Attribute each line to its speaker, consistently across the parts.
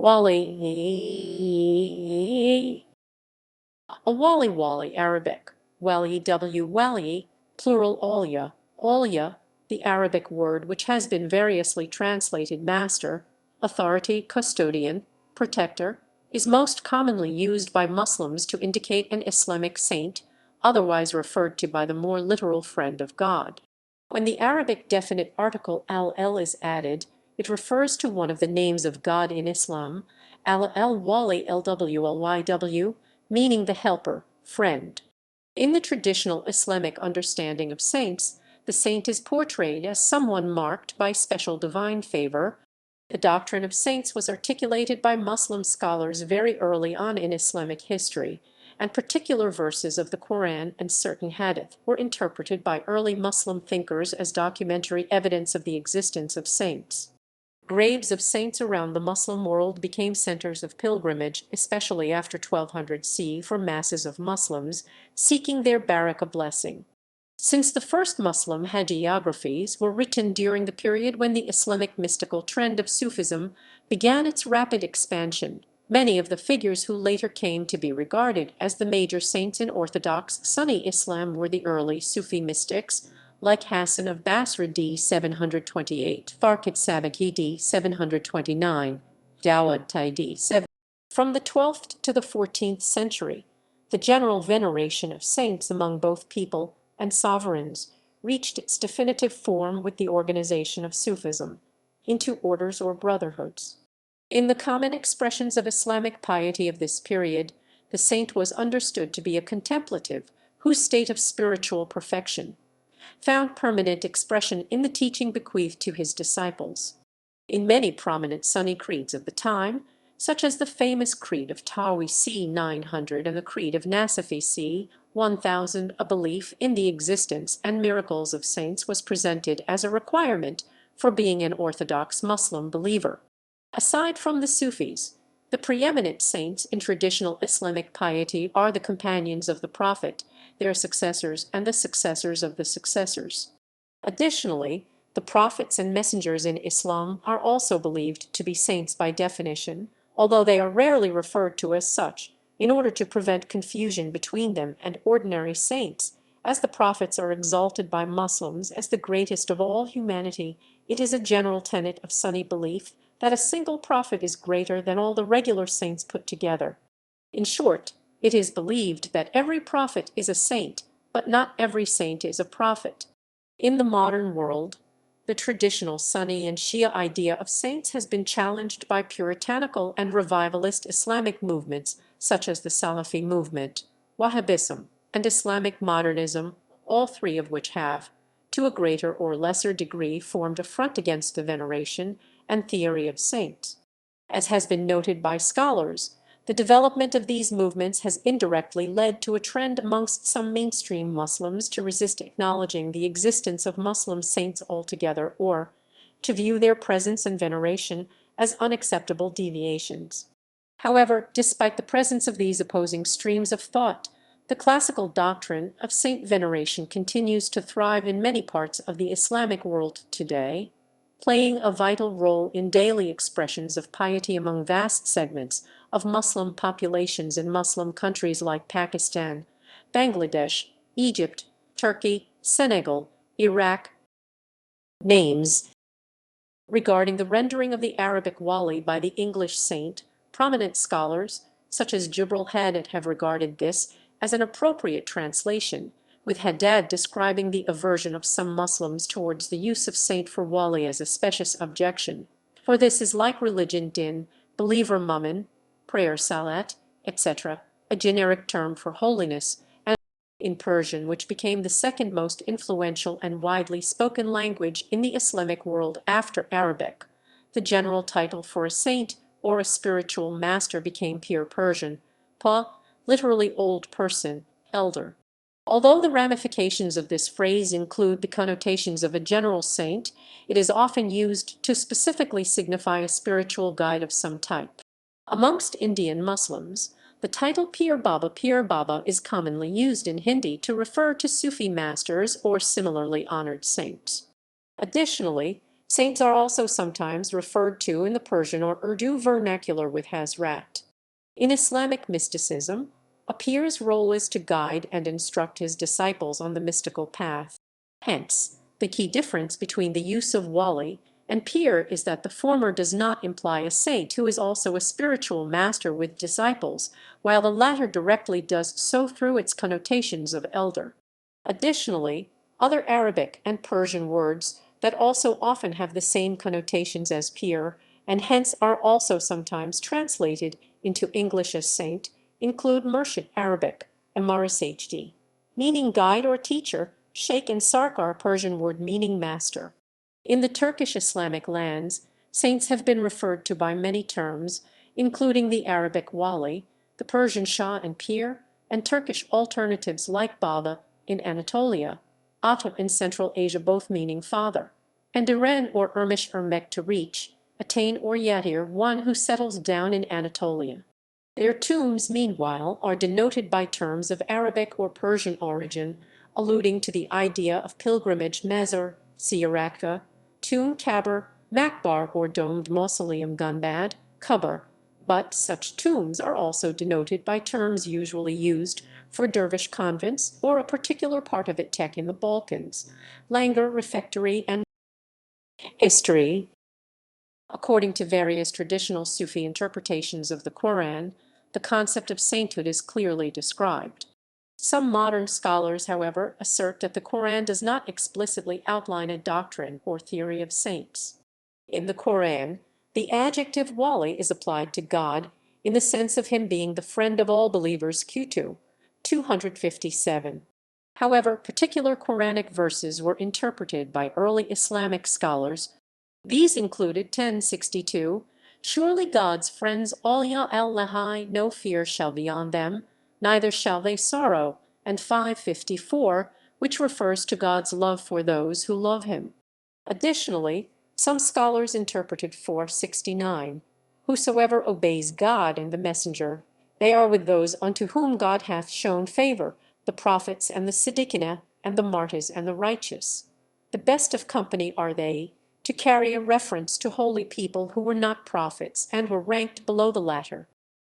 Speaker 1: Walīy. Wali, Arabic. Wali, Walīy, plural Aliyah. Aliyah, the Arabic word which has been variously translated master, authority, custodian, protector, is most commonly used by Muslims to indicate an Islamic saint, otherwise referred to by the more literal friend of God. When the Arabic definite article al is added, it refers to one of the names of God in Islam, al-Walī, Lwyw, meaning the helper, friend. In the traditional Islamic understanding of saints, the saint is portrayed as someone marked by special divine favor. The doctrine of saints was articulated by Muslim scholars very early on in Islamic history, and particular verses of the Quran and certain hadith were interpreted by early Muslim thinkers as documentary evidence of the existence of saints. Graves of saints around the Muslim world became centers of pilgrimage, especially after 1200 CE for masses of Muslims seeking their barakah blessing. Since the first Muslim hagiographies were written during the period when the Islamic mystical trend of Sufism began its rapid expansion, many of the figures who later came to be regarded as the major saints in Orthodox Sunni Islam were the early Sufi mystics, like Hassan of Basra d. 728, Farkad Sabaki d. 729, Dawud Tai d. 7. From the 12th to the 14th century, the general veneration of saints among both people and sovereigns reached its definitive form with the organization of Sufism into orders or brotherhoods. In the common expressions of Islamic piety of this period, the saint was understood to be a contemplative whose state of spiritual perfection found permanent expression in the teaching bequeathed to his disciples. In many prominent Sunni creeds of the time, such as the famous Creed of Tawi c. 900 and the Creed of Nasafi c. 1000, a belief in the existence and miracles of saints was presented as a requirement for being an Orthodox Muslim believer. Aside from the Sufis, the preeminent saints in traditional Islamic piety are the companions of the Prophet, their successors, and the successors of the successors. Additionally, the prophets and messengers in Islam are also believed to be saints by definition, although they are rarely referred to as such, in order to prevent confusion between them and ordinary saints. As the prophets are exalted by Muslims as the greatest of all humanity, it is a general tenet of Sunni belief that a single prophet is greater than all the regular saints put together. In short, it is believed that every prophet is a saint, but not every saint is a prophet. In the modern world, the traditional Sunni and Shia idea of saints has been challenged by puritanical and revivalist Islamic movements such as the Salafi movement, Wahhabism, and Islamic modernism, all three of which have, to a greater or lesser degree, formed a front against the veneration and theory of saints. As has been noted by scholars, the development of these movements has indirectly led to a trend amongst some mainstream Muslims to resist acknowledging the existence of Muslim saints altogether, or to view their presence and veneration as unacceptable deviations. However, despite the presence of these opposing streams of thought, the classical doctrine of saint veneration continues to thrive in many parts of the Islamic world today, playing a vital role in daily expressions of piety among vast segments of Muslim populations in Muslim countries like Pakistan, Bangladesh, Egypt, Turkey, Senegal, Iraq. Names regarding the rendering of the Arabic Wali by the English saint, prominent scholars, such as Jibril Haddad, have regarded this as an appropriate translation, with Haddad describing the aversion of some Muslims towards the use of saint for Wali as a specious objection. For this is like religion din, believer mu'min, prayer salat, etc., a generic term for holiness, and in Persian, which became the second most influential and widely spoken language in the Islamic world after Arabic. The general title for a saint or a spiritual master became pure Persian, pa, literally old person, elder. Although the ramifications of this phrase include the connotations of a general saint, it is often used to specifically signify a spiritual guide of some type. Amongst Indian Muslims, the title Pir Baba is commonly used in Hindi to refer to Sufi masters or similarly honored saints. Additionally, Saints are also sometimes referred to in the Persian or Urdu vernacular with Hazrat. In Islamic mysticism, a pir's role is to guide and instruct his disciples on the mystical path. Hence, the key difference between the use of wali and pir is that the former does not imply a saint who is also a spiritual master with disciples, while the latter directly does so through its connotations of elder. Additionally, other Arabic and Persian words that also often have the same connotations as pir, and hence are also sometimes translated into English as saint, include Murshid Arabic, MRSHD, meaning guide or teacher, Sheikh and Sarkar Persian word meaning master. In the Turkish Islamic lands, saints have been referred to by many terms, including the Arabic wali, the Persian shah and pir, and Turkish alternatives like Baba in Anatolia, Ata in Central Asia both meaning father, and Iran or Ermish Ermek to reach, attain or yatir one who settles down in Anatolia. Their tombs, meanwhile, are denoted by terms of Arabic or Persian origin, alluding to the idea of pilgrimage mazar, siyarakah, tomb kabr, makbar or domed mausoleum gunbad, kubr, but such tombs are also denoted by terms usually used for dervish convents or a particular part of it in the Balkans, langar, refectory, and history. According to various traditional Sufi interpretations of the Quran, the concept of sainthood is clearly described. Some modern scholars, however, assert that the Quran does not explicitly outline a doctrine or theory of saints. In the Quran, the adjective wali is applied to God in the sense of him being the friend of all believers Q2, 257. However, particular Quranic verses were interpreted by early Islamic scholars. These included 1062, "Surely God's friends awliyāʼ al-Lahai, no fear shall be on them, neither shall they sorrow," and 554, which refers to God's love for those who love him. Additionally, some scholars interpreted 469, "Whosoever obeys God and the messenger, they are with those unto whom God hath shown favor, the prophets and the Siddiqina, and the martyrs and the righteous. The best of company are they," to carry a reference to holy people who were not prophets and were ranked below the latter.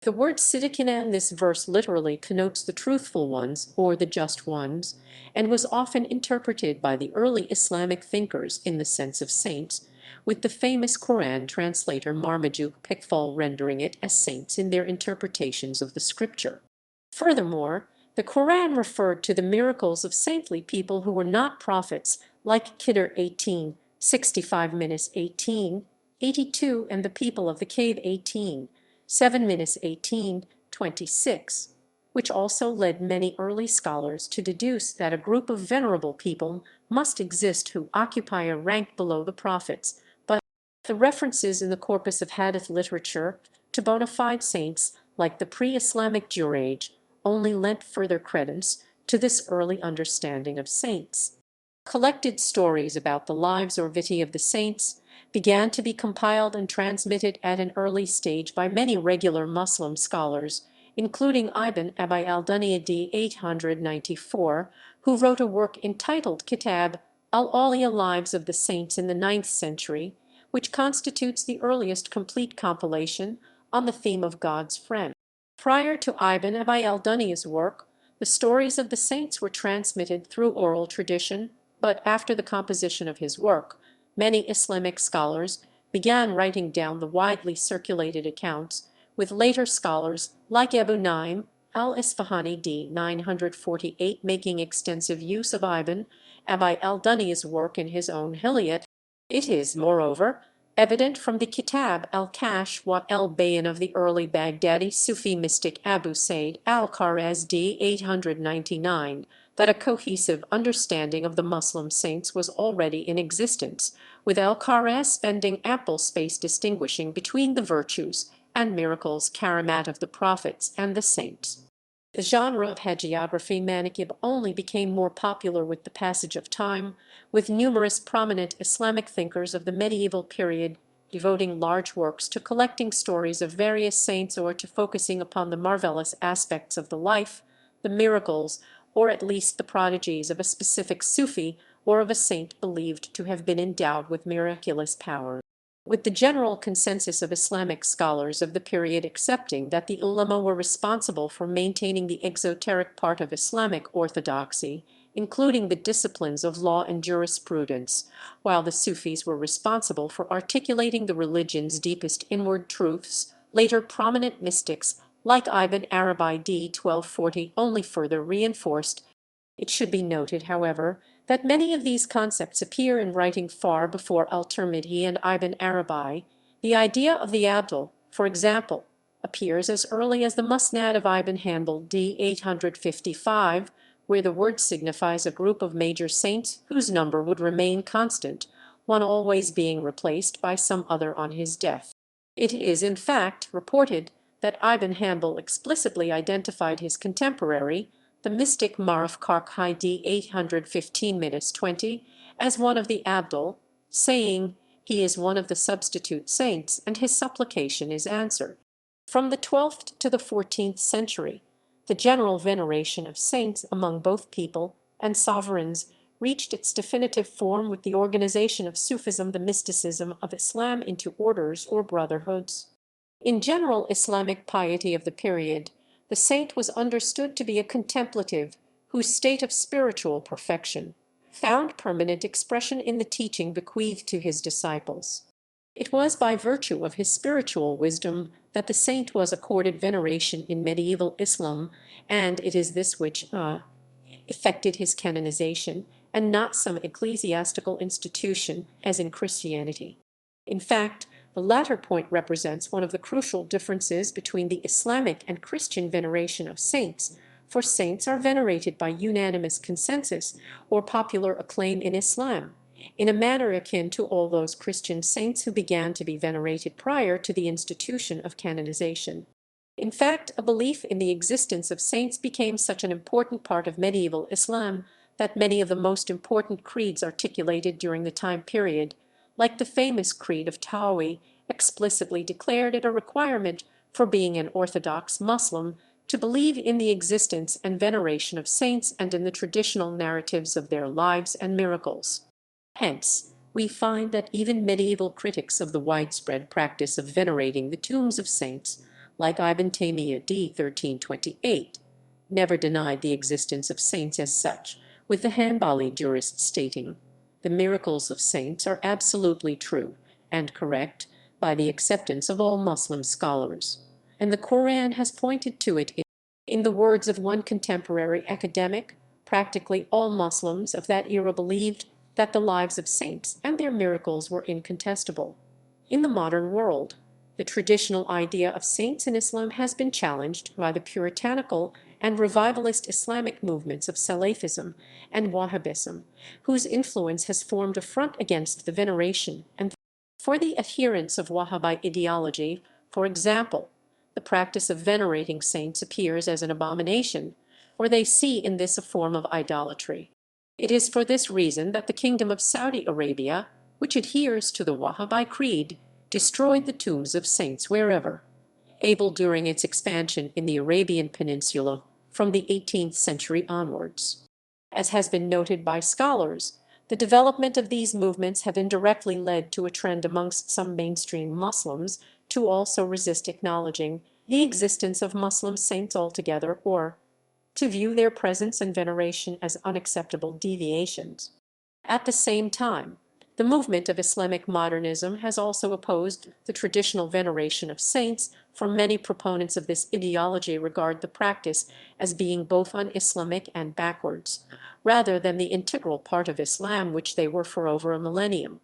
Speaker 1: The word Siddiqina in this verse literally connotes the truthful ones or the just ones, and was often interpreted by the early Islamic thinkers in the sense of saints, with the famous Quran translator Marmaduke Pickfall rendering it as saints in their interpretations of the scripture. Furthermore, the Quran referred to the miracles of saintly people who were not prophets, like Khidr 18, 65-18, 82, and the people of the cave 18, 7-18, 26, which also led many early scholars to deduce that a group of venerable people must exist who occupy a rank below the prophets, but the references in the corpus of hadith literature to bona fide saints like the pre-Islamic Juraj only lent further credence to this early understanding of saints. Collected stories about the lives or vitae of the saints began to be compiled and transmitted at an early stage by many regular Muslim scholars, including Ibn Abi al-Dunya d. 894, who wrote a work entitled Kitab al-Aliyah Lives of the Saints in the 9th century, which constitutes the earliest complete compilation on the theme of God's friend. Prior to Ibn Abi al-Dunya's work, the stories of the saints were transmitted through oral tradition, but after the composition of his work, many Islamic scholars began writing down the widely circulated accounts, with later scholars like Abu Naim al-Isfahani d. 948 making extensive use of Ibn Abi al-Dunya's work in his own Hilyat. It is, moreover, evident from the Kitab al-Kashf wa al-Bayan of the early Baghdadi Sufi mystic Abu Said al-Khwarizmi 899 that a cohesive understanding of the Muslim saints was already in existence, with al-Khwarizmi spending ample space distinguishing between the virtues and miracles karamat of the prophets and the saints. The genre of hagiography manaqib only became more popular with the passage of time, with numerous prominent Islamic thinkers of the medieval period devoting large works to collecting stories of various saints or to focusing upon the marvelous aspects of the life, the miracles, or at least the prodigies of a specific Sufi or of a saint believed to have been endowed with miraculous power. With the general consensus of Islamic scholars of the period accepting that the ulama were responsible for maintaining the exoteric part of Islamic orthodoxy, including the disciplines of law and jurisprudence, while the Sufis were responsible for articulating the religion's deepest inward truths. Later prominent mystics like Ibn Arabi d. 1240 only further reinforced. It should be noted, however, that many of these concepts appear in writing far before al-Tirmidhi and Ibn Arabi. The idea of the Abdul, for example, appears as early as the Musnad of Ibn Hanbal d. 855, where the word signifies a group of major saints whose number would remain constant, one always being replaced by some other on his death. It is, in fact, reported that Ibn Hanbal explicitly identified his contemporary, the mystic Maruf Karkhi d. 815-20, as one of the Abdul, saying, "He is one of the substitute saints, and his supplication is answered." From the 12th to the 14th century, the general veneration of saints among both people and sovereigns reached its definitive form with the organization of Sufism, the mysticism of Islam, into orders or brotherhoods. In general Islamic piety of the period, the saint was understood to be a contemplative whose state of spiritual perfection found permanent expression in the teaching bequeathed to his disciples. It was by virtue of his spiritual wisdom that the saint was accorded veneration in medieval Islam, and it is this which effected his canonization, and not some ecclesiastical institution as in Christianity. In fact, the latter point represents one of the crucial differences between the Islamic and Christian veneration of saints, for saints are venerated by unanimous consensus or popular acclaim in Islam, in a manner akin to all those Christian saints who began to be venerated prior to the institution of canonization. In fact, a belief in the existence of saints became such an important part of medieval Islam that many of the most important creeds articulated during the time period, like the famous Creed of Tawi, explicitly declared it a requirement for being an Orthodox Muslim to believe in the existence and veneration of saints and in the traditional narratives of their lives and miracles. Hence, we find that even medieval critics of the widespread practice of venerating the tombs of saints, like Ibn Taymiyyah d. 1328, never denied the existence of saints as such, with the Hanbali jurists stating, "The miracles of saints are absolutely true and correct by the acceptance of all Muslim scholars, and the Quran has pointed to it." In the words of one contemporary academic, practically all Muslims of that era believed that the lives of saints and their miracles were incontestable. In the modern world, the traditional idea of saints in Islam has been challenged by the puritanical and revivalist Islamic movements of Salafism and Wahhabism, whose influence has formed a front against the veneration and for the adherents of Wahhabi ideology. For example, the practice of venerating saints appears as an abomination, or they see in this a form of idolatry. It is for this reason that the Kingdom of Saudi Arabia, which adheres to the Wahhabi creed, destroyed the tombs of saints wherever able during its expansion in the Arabian Peninsula from the 18th century onwards. As has been noted by scholars, the development of these movements have indirectly led to a trend amongst some mainstream Muslims to also resist acknowledging the existence of Muslim saints altogether, or to view their presence and veneration as unacceptable deviations. At the same time, the movement of Islamic modernism has also opposed the traditional veneration of saints, for many proponents of this ideology regard the practice as being both un-Islamic and backwards, rather than the integral part of Islam which they were for over a millennium.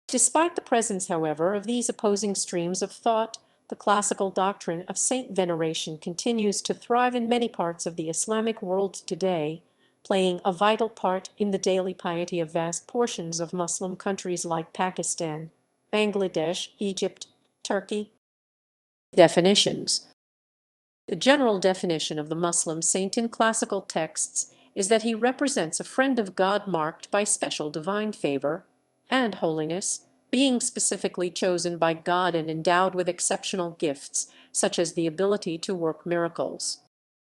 Speaker 1: Despite the presence, however, of these opposing streams of thought, the classical doctrine of saint veneration continues to thrive in many parts of the Islamic world today, playing a vital part in the daily piety of vast portions of Muslim countries like Pakistan, Bangladesh, Egypt, Turkey. Definitions. The general definition of the Muslim saint in classical texts is that he represents a friend of God marked by special divine favor and holiness, being specifically chosen by God and endowed with exceptional gifts, such as the ability to work miracles.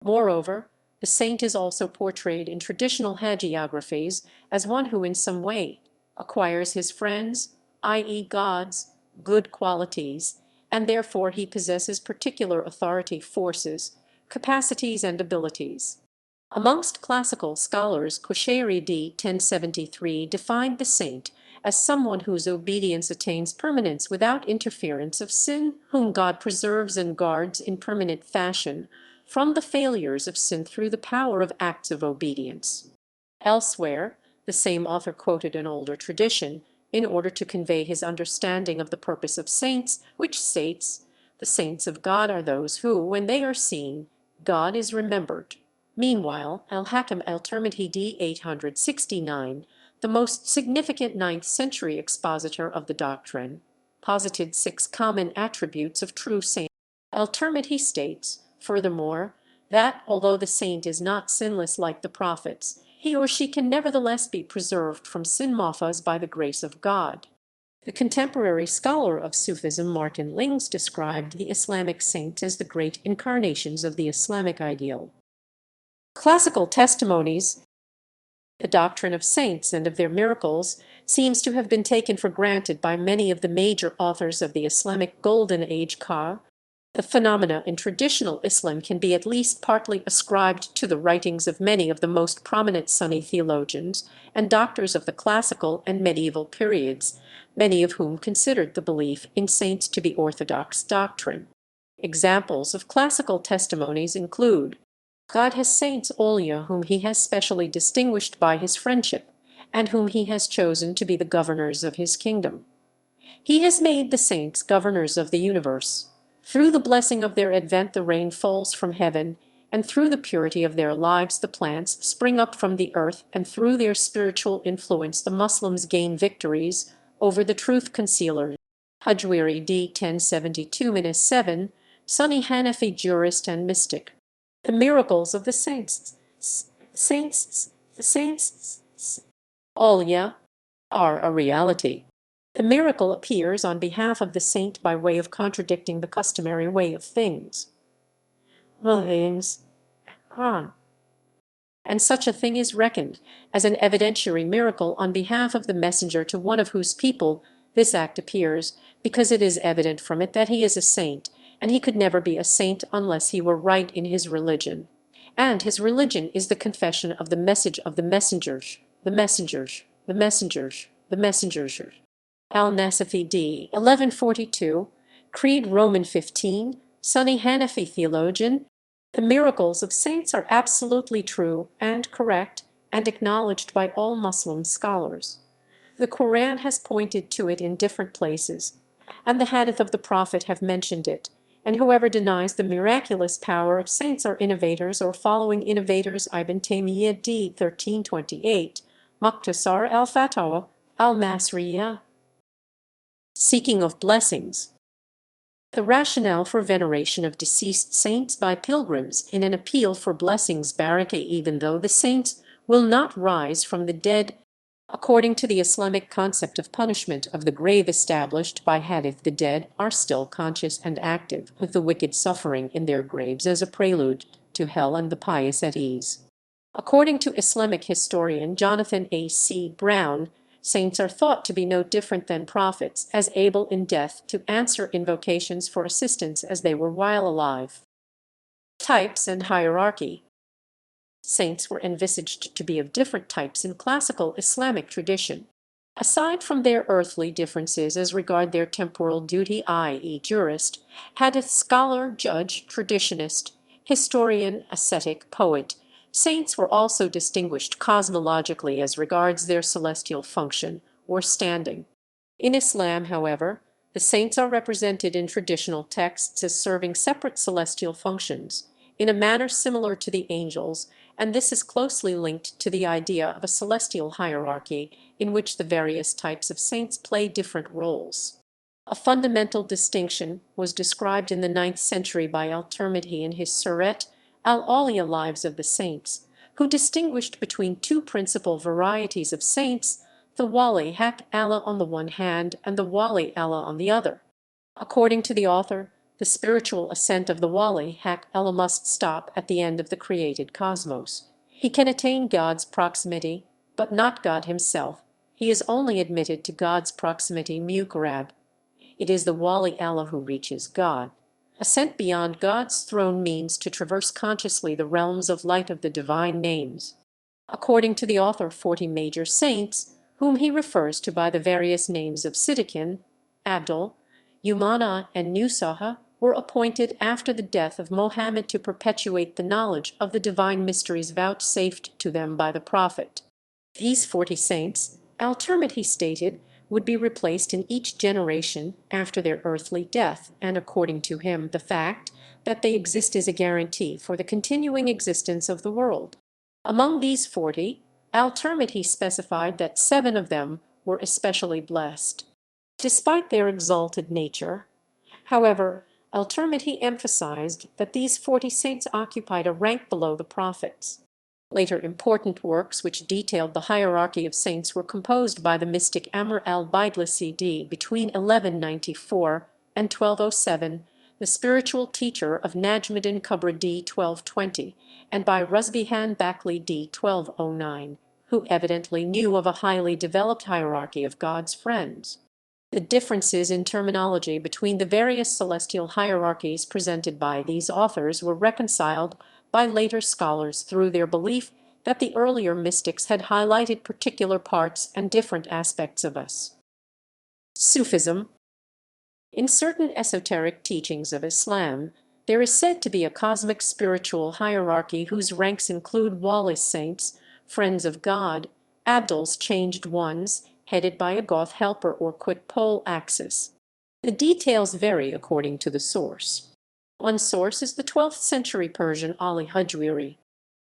Speaker 1: Moreover, The saint is also portrayed in traditional hagiographies as one who in some way acquires his friends, i.e. God's, good qualities, and therefore he possesses particular authority, forces, capacities, and abilities. Amongst classical scholars, Qushayri d. 1073 defined the saint as someone whose obedience attains permanence without interference of sin, whom God preserves and guards in permanent fashion from the failures of sin through the power of acts of obedience. Elsewhere, the same author quoted an older tradition in order to convey his understanding of the purpose of saints, which states, "The saints of God are those who, when they are seen, God is remembered." Meanwhile, al-Hakam al-Tirmidhi d. 869, the most significant ninth-century expositor of the doctrine, posited 6 common attributes of true saints. Al-Tirmidhi states, furthermore, that although the saint is not sinless like the prophets, he or she can nevertheless be preserved from sin mafas by the grace of God. The contemporary scholar of Sufism Martin Lings described the Islamic saints as the great incarnations of the Islamic ideal. Classical testimonies. The doctrine of saints and of their miracles seems to have been taken for granted by many of the major authors of the Islamic Golden Age. The phenomena in traditional Islam can be at least partly ascribed to the writings of many of the most prominent Sunni theologians and doctors of the classical and medieval periods, many of whom considered the belief in saints to be orthodox doctrine. Examples of classical testimonies include: God has saints al-Walīy whom he has specially distinguished by his friendship, and whom he has chosen to be the governors of his kingdom. He has made the saints governors of the universe. Through the blessing of their advent the rain falls from heaven, and through the purity of their lives the plants spring up from the earth, and through their spiritual influence the Muslims gain victories over the truth concealers. Hujwiri d. 1072-7, Sunni Hanafi jurist and mystic. The miracles of the saints al-Walīyāঃ are a reality. The miracle appears on behalf of the saint by way of contradicting the customary way of things. And such a thing is reckoned as an evidentiary miracle on behalf of the messenger to one of whose people this act appears, because it is evident from it that he is a saint, and he could never be a saint unless he were right in his religion. And his religion is the confession of the message of the messengers. Al-Nasafi d. 1142, Creed Roman 15, Sunni Hanafi theologian. The miracles of saints are absolutely true and correct and acknowledged by all Muslim scholars. The Quran has pointed to it in different places, and the hadith of the Prophet have mentioned it, and whoever denies the miraculous power of saints are innovators or following innovators. Ibn Taymiyyah d. 1328, Muqtasar al-Fatawa, al-Masriyah. Seeking of blessings. The rationale for veneration of deceased saints by pilgrims in an appeal for blessings, barakah, even though the saints will not rise from the dead. According to the Islamic concept of punishment of the grave established by hadith, the dead are still conscious and active, with the wicked suffering in their graves as a prelude to hell and the pious at ease. According to Islamic historian Jonathan A. C. Brown, saints are thought to be no different than prophets, as able in death to answer invocations for assistance as they were while alive. Types and hierarchy. Saints were envisaged to be of different types in classical Islamic tradition. Aside from their earthly differences as regard their temporal duty, i.e. jurist, hadith scholar, judge, traditionist, historian, ascetic, poet, saints were also distinguished cosmologically as regards their celestial function or standing. In Islam, however, the saints are represented in traditional texts as serving separate celestial functions, in a manner similar to the angels, and this is closely linked to the idea of a celestial hierarchy in which the various types of saints play different roles. A fundamental distinction was described in the 9th century by al-Tirmidhi in his Surat al-Aliyah, Lives of the Saints, who distinguished between two principal varieties of saints, the Wali haq Allah on the one hand and the Wali Allah on the other. According to the author, The spiritual ascent of the Wali Allah must stop at the end of the created cosmos. He can attain God's proximity, but not God himself. He is only admitted to God's proximity muqarrab. It is the Wali Allah who reaches God. Ascent beyond God's throne means to traverse consciously the realms of light of the divine names. According to the author, 40 major saints, whom he refers to by the various names of Siddiqin, Abdul, Yumana, and Nusaha, were appointed after the death of Mohammed to perpetuate the knowledge of the divine mysteries vouchsafed to them by the Prophet. These 40 saints, al-Tirmidhi stated, would be replaced in each generation after their earthly death, and according to him, the fact that they exist is a guarantee for the continuing existence of the world. Among these 40, al-Tirmidhi specified that 7 of them were especially blessed. Despite their exalted nature, however, al-Tirmidhi emphasized that these 40 saints occupied a rank below the prophets. Later important works which detailed the hierarchy of saints were composed by the mystic Amr al-Bidlisi between 1194 and 1207, the spiritual teacher of Najmuddin Kubra d. 1220, and by Rusbihan Bakli d. 1209, who evidently knew of a highly developed hierarchy of God's friends. The differences in terminology between the various celestial hierarchies presented by these authors were reconciled by later scholars through their belief that the earlier mystics had highlighted particular parts and different aspects of us. Sufism. In certain esoteric teachings of Islam, there is said to be a cosmic spiritual hierarchy whose ranks include Wali saints, friends of God, Abduls, changed ones, headed by a Goth helper or quick pole axis. The details vary according to the source. One source is the 12th century Persian Ali Hujwiri.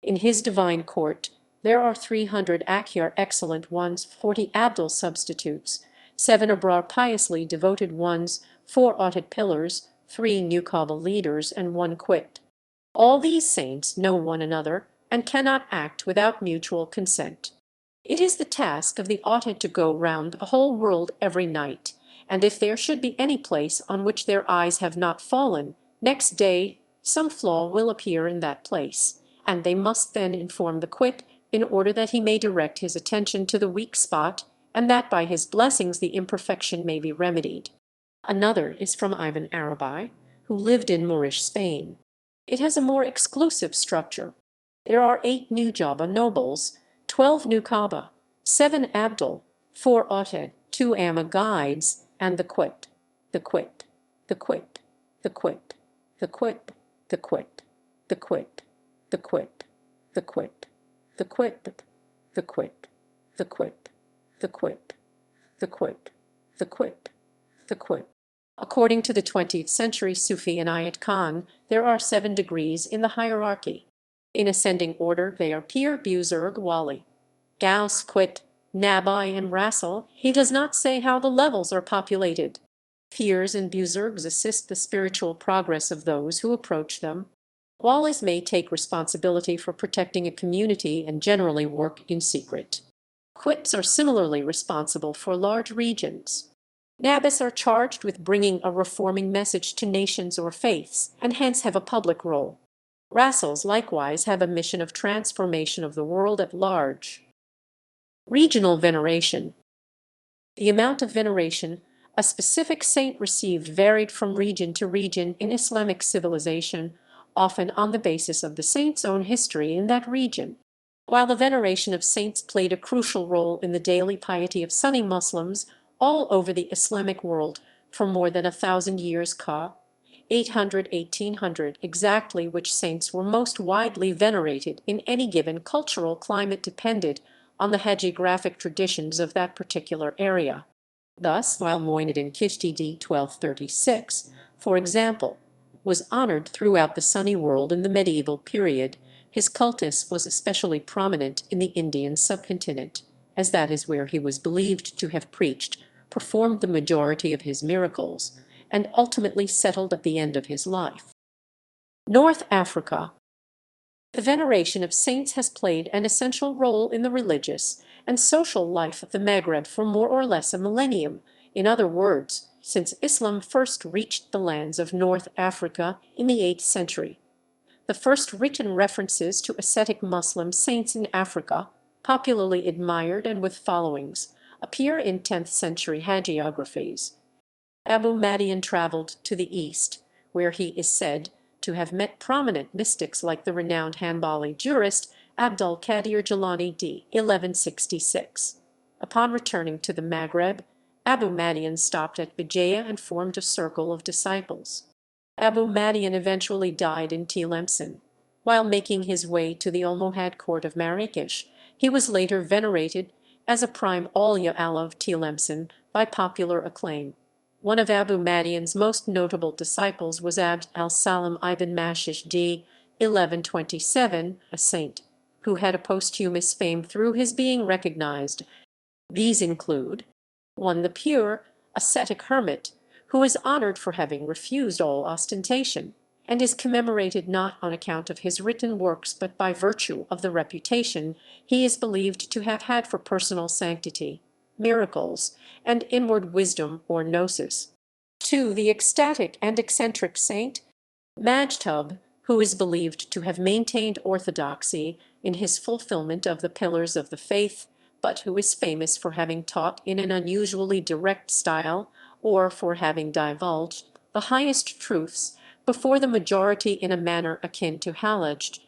Speaker 1: In his divine court, there are 300 Akhyar excellent ones, 40 Abdul substitutes, 7 Abrar piously devoted ones, 4 Autad pillars, 3 Nuqaba leaders, and 1 Qit. All these saints know one another and cannot act without mutual consent. It is the task of the Autad to go round the whole world every night, and if there should be any place on which their eyes have not fallen, next day some flaw will appear in that place, and they must then inform the Qit in order that he may direct his attention to the weak spot, and that by his blessings the imperfection may be remedied. Another is from Ibn Arabi, who lived in Moorish Spain. It has a more exclusive structure. There are 8 Nujaba nobles, 12 Nuqaba, 7 Abdul, 4 Autad, 2 Amma guides, and the Qit, the Qit, the Qit, the Qit, the Qit, the Qit, the Qit, the Qit, the Qit, the Qit, the Qit, the Qit, the Qit, the Qit, the Qit, the Qit. According to the 20th century Sufi Inayat Khan, there are 7 degrees in the hierarchy. In ascending order they are Pir, Buzurg, Wali, Gaus, Qit, Nabi, and Rasul. He does not say how the levels are populated. Pirs and Buzurgs assist the spiritual progress of those who approach them. Walis may take responsibility for protecting a community and generally work in secret. Qits are similarly responsible for large regions. Nabis are charged with bringing a reforming message to nations or faiths, and hence have a public role. Rasuls likewise have a mission of transformation of the world at large. Regional veneration. The amount of veneration a specific saint received varied from region to region in Islamic civilization, often on the basis of the saint's own history in that region. While the veneration of saints played a crucial role in the daily piety of Sunni Muslims all over the Islamic world for more than 1,000 years, ca. 800–1800 exactly which saints were most widely venerated in any given cultural climate depended on the hagiographic traditions of that particular area. Thus, while Mu'ayniddin Kishti d. 1236, for example, was honored throughout the Sunni world in the medieval period, his cultus was especially prominent in the Indian subcontinent, as that is where he was believed to have preached, performed the majority of his miracles, and ultimately settled at the end of his life. North Africa. The veneration of saints has played an essential role in the religious and social life of the Maghreb for more or less a millennium. In other words, since Islam first reached the lands of North Africa in the 8th century. The first written references to ascetic Muslim saints in Africa, popularly admired and with followings, appear in 10th century hagiographies. Abu Madian traveled to the east, where he is said to have met prominent mystics like the renowned Hanbali jurist Abdul Qadir Jilani d. 1166. Upon returning to the Maghreb, Abu Madian stopped at Bijaya and formed a circle of disciples. Abu Madian eventually died in Tlemcen. While making his way to the Almohad court of Marrakesh, he was later venerated as a prime awliya of Tlemcen by popular acclaim. One of Abu Madian's most notable disciples was Abd al-Salam ibn Mashish d. 1127, a saint, who had a posthumous fame through his being recognized. These include 1. The pure, ascetic hermit, who is honored for having refused all ostentation, and is commemorated not on account of his written works but by virtue of the reputation he is believed to have had for personal sanctity, miracles, and inward wisdom or gnosis. 2. The ecstatic and eccentric saint, Majtub, who is believed to have maintained orthodoxy in his fulfillment of the pillars of the faith, but who is famous for having taught in an unusually direct style, or for having divulged the highest truths before the majority in a manner akin to Hallaj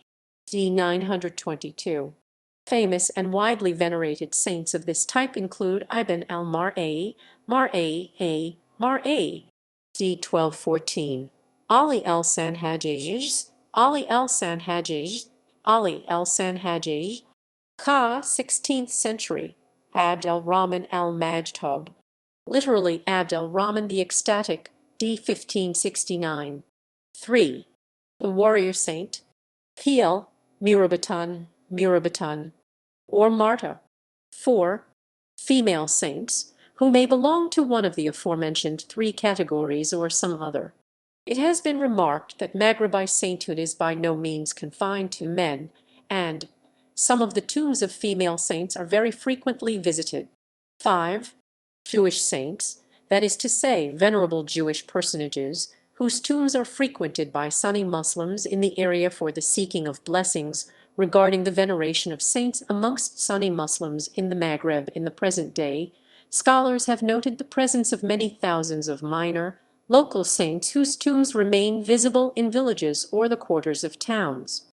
Speaker 1: d. 922. Famous and widely venerated saints of this type include Ibn al-Mar'i, d. 1214, Ali al-Sanhajij, Ka, 16th century, Abd al-Rahman al-Majtub, literally Abd al-Rahman the Ecstatic, d. 1569. 3. The warrior saint, Piel, Murabatan, or Marta. 4. Female saints, who may belong to one of the aforementioned three categories or some other. It has been remarked that Maghrebi sainthood is by no means confined to men, and some of the tombs of female saints are very frequently visited. 5. Jewish saints, that is to say, venerable Jewish personages, whose tombs are frequented by Sunni Muslims in the area for the seeking of blessings. Regarding the veneration of saints amongst Sunni Muslims in the Maghreb in the present day, scholars have noted the presence of many thousands of minor, local saints whose tombs remain visible in villages or the quarters of towns.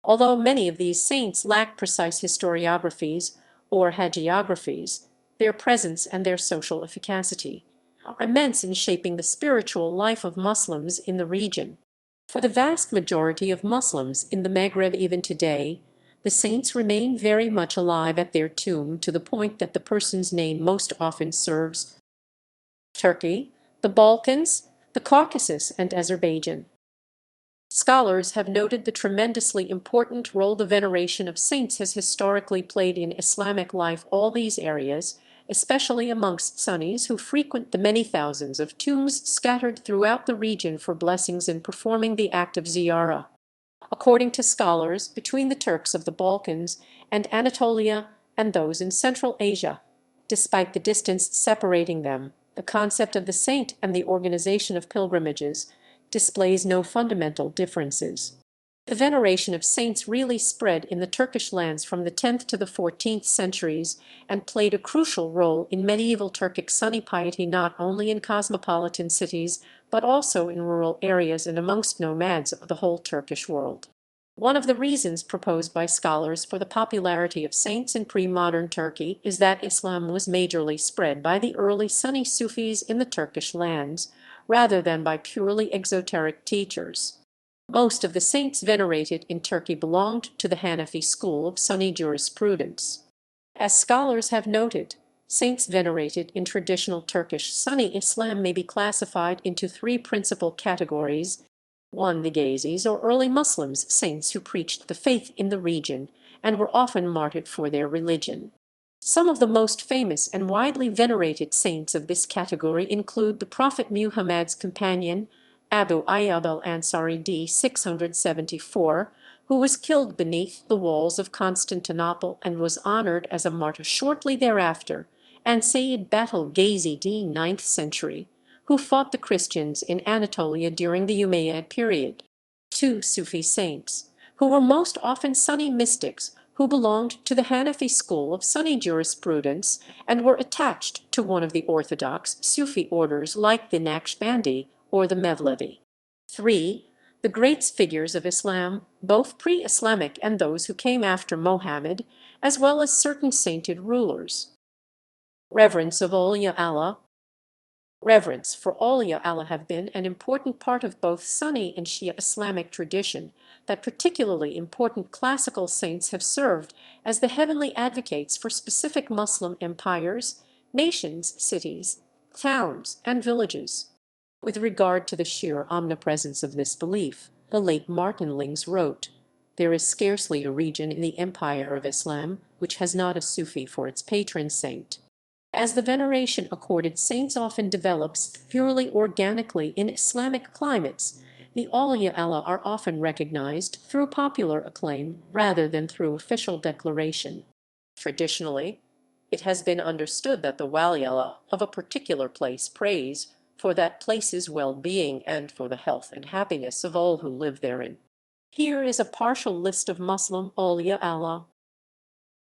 Speaker 1: Although many of these saints lack precise historiographies or hagiographies, their presence and their social efficacy are immense in shaping the spiritual life of Muslims in the region. For the vast majority of Muslims in the Maghreb even today, the saints remain very much alive at their tomb, to the point that the person's name most often serves Turkey, the Balkans, the Caucasus, and Azerbaijan. Scholars have noted the tremendously important role the veneration of saints has historically played in Islamic life. All these areas, especially amongst Sunnis who frequent the many thousands of tombs scattered throughout the region for blessings in performing the act of ziyarah. According to scholars, between the Turks of the Balkans and Anatolia and those in Central Asia, despite the distance separating them, the concept of the saint and the organization of pilgrimages displays no fundamental differences. The veneration of saints really spread in the Turkish lands from the 10th to the 14th centuries and played a crucial role in medieval Turkic Sunni piety, not only in cosmopolitan cities but also in rural areas and amongst nomads of the whole Turkish world. One of the reasons proposed by scholars for the popularity of saints in pre-modern Turkey is that Islam was majorly spread by the early Sunni Sufis in the Turkish lands, rather than by purely exoteric teachers. Most of the saints venerated in Turkey belonged to the Hanafi school of Sunni jurisprudence. As scholars have noted, saints venerated in traditional Turkish Sunni Islam may be classified into three principal categories. 1. The Ghazis, or early Muslims, saints who preached the faith in the region and were often martyred for their religion. Some of the most famous and widely venerated saints of this category include the Prophet Muhammad's companion, Abu Ayyub al-Ansari d. 674, who was killed beneath the walls of Constantinople and was honored as a martyr shortly thereafter, and Sayyid Batul Ghazi d. 9th century, who fought the Christians in Anatolia during the Umayyad period. 2. Sufi saints, who were most often Sunni mystics who belonged to the Hanafi school of Sunni jurisprudence and were attached to one of the orthodox Sufi orders like the Naqshbandi or the Mevlevi. 3. The great figures of Islam, both pre-Islamic and those who came after Mohammed, as well as certain sainted rulers. Reverence of Awliya. Reverence for Awliya have been an important part of both Sunni and Shia Islamic tradition, that particularly important classical saints have served as the heavenly advocates for specific Muslim empires, nations, cities, towns, and villages. With regard to the sheer omnipresence of this belief, the late Martin Lings wrote, "There is scarcely a region in the empire of Islam which has not a Sufi for its patron saint." As the veneration accorded saints often develops purely organically in Islamic climates, the Aliyah are often recognized through popular acclaim rather than through official declaration. Traditionally, it has been understood that the Wali of a particular place prays for that place's well-being and for the health and happiness of all who live therein. Here is a partial list of Muslim Awliya.